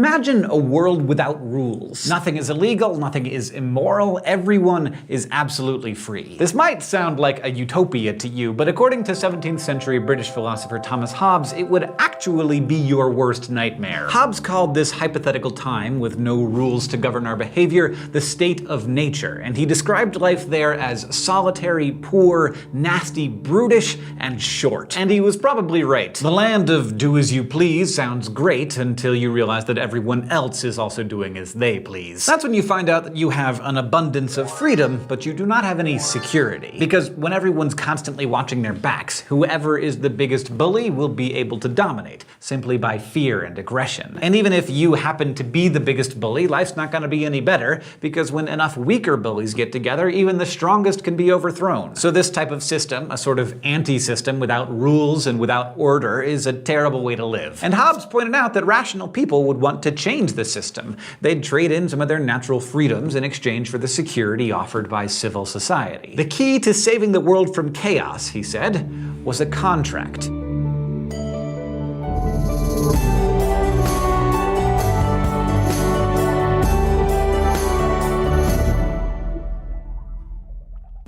Imagine a world without rules. Nothing is illegal, nothing is immoral, everyone is absolutely free. This might sound like a utopia to you, but according to 17th century British philosopher Thomas Hobbes, it would actually be your worst nightmare. Hobbes called this hypothetical time, with no rules to govern our behavior, the state of nature, and he described life there as solitary, poor, nasty, brutish, and short. And he was probably right. The land of do as you please sounds great until you realize that everyone else is also doing as they please. That's when you find out that you have an abundance of freedom, but you do not have any security. Because when everyone's constantly watching their backs, whoever is the biggest bully will be able to dominate, simply by fear and aggression. And even if you happen to be the biggest bully, life's not going to be any better, because when enough weaker bullies get together, even the strongest can be overthrown. So this type of system, a sort of anti-system without rules and without order, is a terrible way to live. And Hobbes pointed out that rational people would want to change the system. They'd trade in some of their natural freedoms in exchange for the security offered by civil society. The key to saving the world from chaos, he said, was a contract.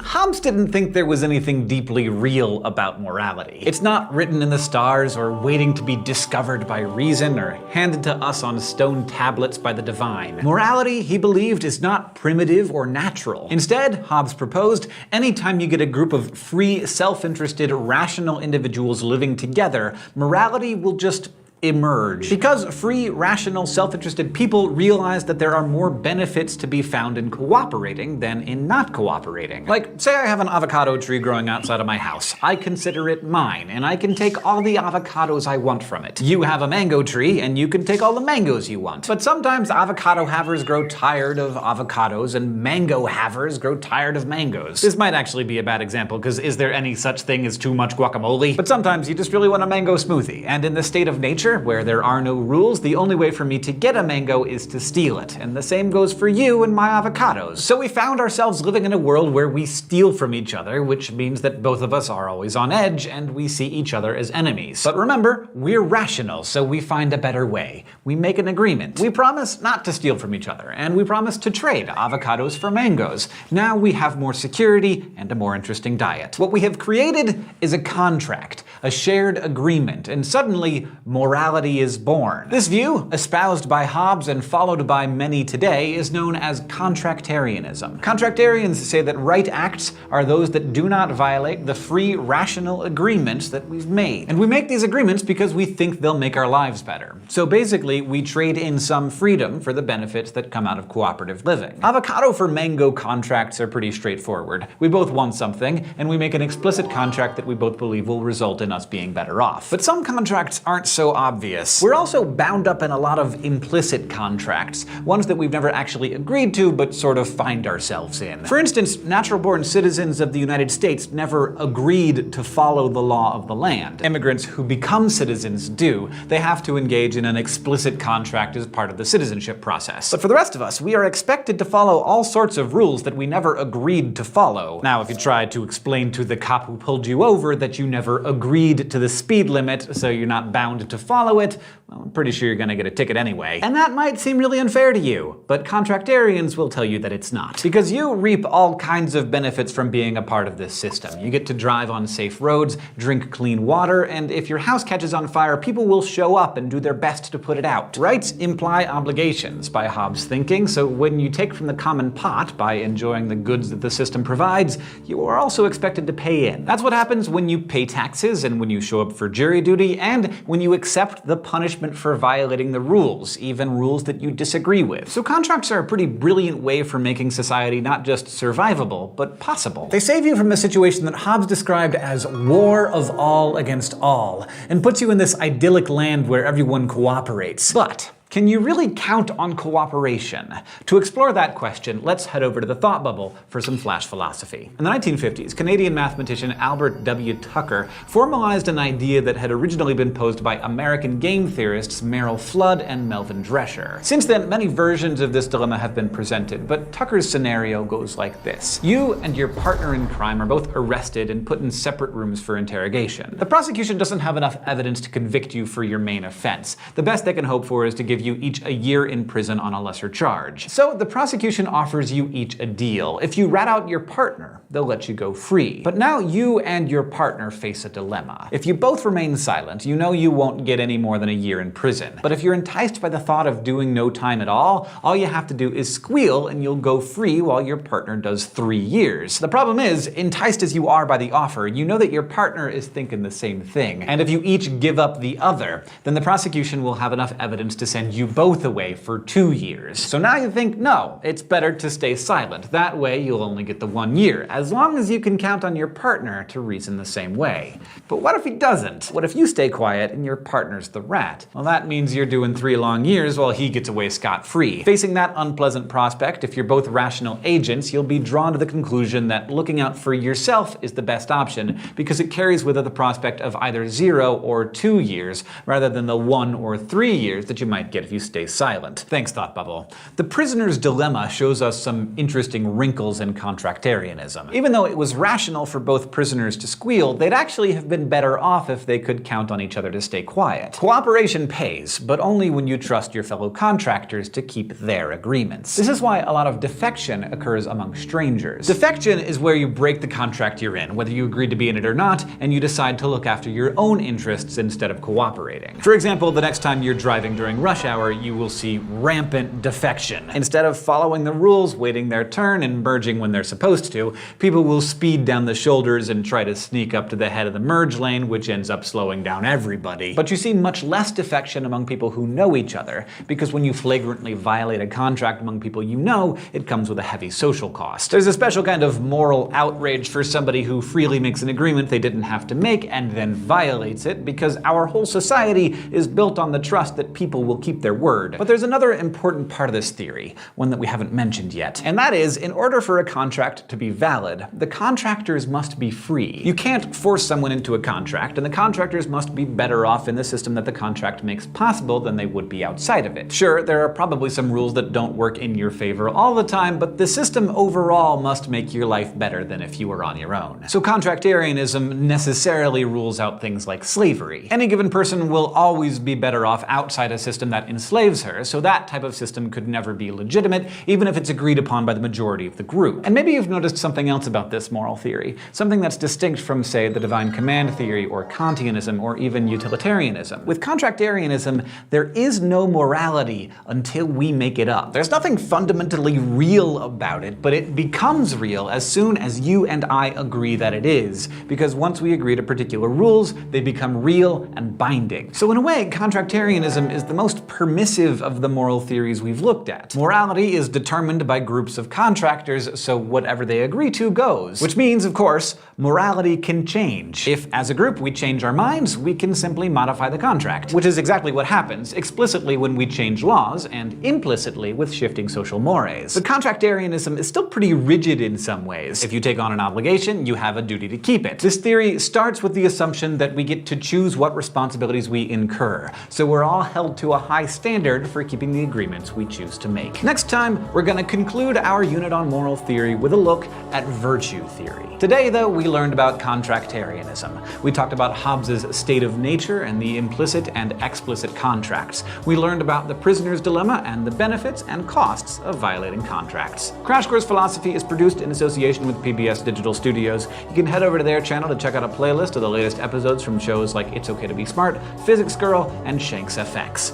Hobbes didn't think there was anything deeply real about morality. It's not written in the stars or waiting to be discovered by reason or handed to us on stone tablets by the divine. Morality, he believed, is not primitive or natural. Instead, Hobbes proposed, anytime you get a group of free, self-interested, rational individuals living together, morality will just emerge. Because free, rational, self-interested people realize that there are more benefits to be found in cooperating than in not cooperating. Like, say I have an avocado tree growing outside of my house. I consider it mine, and I can take all the avocados I want from it. You have a mango tree, and you can take all the mangoes you want. But sometimes avocado havers grow tired of avocados, and mango havers grow tired of mangoes. This might actually be a bad example, because is there any such thing as too much guacamole? But sometimes you just really want a mango smoothie, and in the state of nature, where there are no rules, the only way for me to get a mango is to steal it. And the same goes for you and my avocados. So we found ourselves living in a world where we steal from each other, which means that both of us are always on edge and we see each other as enemies. But remember, we're rational, so we find a better way. We make an agreement. We promise not to steal from each other, and we promise to trade avocados for mangoes. Now we have more security and a more interesting diet. What we have created is a contract, a shared agreement, and suddenly morality is born. This view, espoused by Hobbes and followed by many today, is known as contractarianism. Contractarians say that right acts are those that do not violate the free, rational agreements that we've made. And we make these agreements because we think they'll make our lives better. So basically, we trade in some freedom for the benefits that come out of cooperative living. Avocado for mango contracts are pretty straightforward. We both want something, and we make an explicit contract that we both believe will result in us being better off. But some contracts aren't so obvious. We're also bound up in a lot of implicit contracts, ones that we've never actually agreed to but sort of find ourselves in. For instance, natural-born citizens of the United States never agreed to follow the law of the land. Immigrants who become citizens do. They have to engage in an explicit contract as part of the citizenship process. But for the rest of us, we are expected to follow all sorts of rules that we never agreed to follow. Now, if you try to explain to the cop who pulled you over that you never agreed to the speed limit, so you're not bound to follow it, well, I'm pretty sure you're gonna get a ticket anyway. And that might seem really unfair to you, but contractarians will tell you that it's not. Because you reap all kinds of benefits from being a part of this system. You get to drive on safe roads, drink clean water, and if your house catches on fire, people will show up and do their best to put it out. Rights imply obligations by Hobbes' thinking, so when you take from the common pot by enjoying the goods that the system provides, you are also expected to pay in. That's what happens when you pay taxes and when you show up for jury duty and when you accept the punishment for violating the rules, even rules that you disagree with. So contracts are a pretty brilliant way for making society not just survivable, but possible. They save you from a situation that Hobbes described as war of all against all, and puts you in this idyllic land where everyone cooperates. But can you really count on cooperation? To explore that question, let's head over to the thought bubble for some flash philosophy. In the 1950s, Canadian mathematician Albert W. Tucker formalized an idea that had originally been posed by American game theorists Merrill Flood and Melvin Drescher. Since then, many versions of this dilemma have been presented, but Tucker's scenario goes like this. You and your partner in crime are both arrested and put in separate rooms for interrogation. The prosecution doesn't have enough evidence to convict you for your main offense. The best they can hope for is to give give you each a year in prison on a lesser charge. So the prosecution offers you each a deal. If you rat out your partner, they'll let you go free. But now you and your partner face a dilemma. If you both remain silent, you know you won't get any more than a year in prison. But if you're enticed by the thought of doing no time at all you have to do is squeal and you'll go free while your partner does 3 years. The problem is, enticed as you are by the offer, you know that your partner is thinking the same thing. And if you each give up the other, then the prosecution will have enough evidence to send you both away for 2 years. So now you think, no, it's better to stay silent. That way you'll only get the 1 year, as long as you can count on your partner to reason the same way. But what if he doesn't? What if you stay quiet and your partner's the rat? Well, that means you're doing 3 long years while he gets away scot-free. Facing that unpleasant prospect, if you're both rational agents, you'll be drawn to the conclusion that looking out for yourself is the best option because it carries with it the prospect of either 0 or 2 years, rather than the 1 or 3 years that you might get if you stay silent. Thanks, Thought Bubble. The prisoner's dilemma shows us some interesting wrinkles in contractarianism. Even though it was rational for both prisoners to squeal, they'd actually have been better off if they could count on each other to stay quiet. Cooperation pays, but only when you trust your fellow contractors to keep their agreements. This is why a lot of defection occurs among strangers. Defection is where you break the contract you're in, whether you agreed to be in it or not, and you decide to look after your own interests instead of cooperating. For example, the next time you're driving during rush hour, you will see rampant defection. Instead of following the rules, waiting their turn, and merging when they're supposed to, people will speed down the shoulders and try to sneak up to the head of the merge lane, which ends up slowing down everybody. But you see much less defection among people who know each other, because when you flagrantly violate a contract among people you know, it comes with a heavy social cost. There's a special kind of moral outrage for somebody who freely makes an agreement they didn't have to make and then violates it, because our whole society is built on the trust that people will keep their word. But there's another important part of this theory, one that we haven't mentioned yet, and that is, in order for a contract to be valid, the contractors must be free. You can't force someone into a contract, and the contractors must be better off in the system that the contract makes possible than they would be outside of it. Sure, there are probably some rules that don't work in your favor all the time, but the system overall must make your life better than if you were on your own. So contractarianism necessarily rules out things like slavery. Any given person will always be better off outside a system that enslaves her, so that type of system could never be legitimate, even if it's agreed upon by the majority of the group. And maybe you've noticed something else about this moral theory, something that's distinct from, say, the divine command theory or Kantianism or even utilitarianism. With contractarianism, there is no morality until we make it up. There's nothing fundamentally real about it, but it becomes real as soon as you and I agree that it is, because once we agree to particular rules, they become real and binding. So in a way, contractarianism is the most permissive of the moral theories we've looked at. Morality is determined by groups of contractors, so whatever they agree to goes. Which means, of course, morality can change. If, as a group, we change our minds, we can simply modify the contract, which is exactly what happens explicitly when we change laws and implicitly with shifting social mores. But contractarianism is still pretty rigid in some ways. If you take on an obligation, you have a duty to keep it. This theory starts with the assumption that we get to choose what responsibilities we incur, so we're all held to a high standard for keeping the agreements we choose to make. Next time, we're going to conclude our unit on moral theory with a look at virtue theory. Today, though, we learned about contractarianism. We talked about Hobbes's state of nature and the implicit and explicit contracts. We learned about the prisoner's dilemma and the benefits and costs of violating contracts. Crash Course Philosophy is produced in association with PBS Digital Studios. You can head over to their channel to check out a playlist of the latest episodes from shows like It's Okay to Be Smart, Physics Girl, and Shanks FX.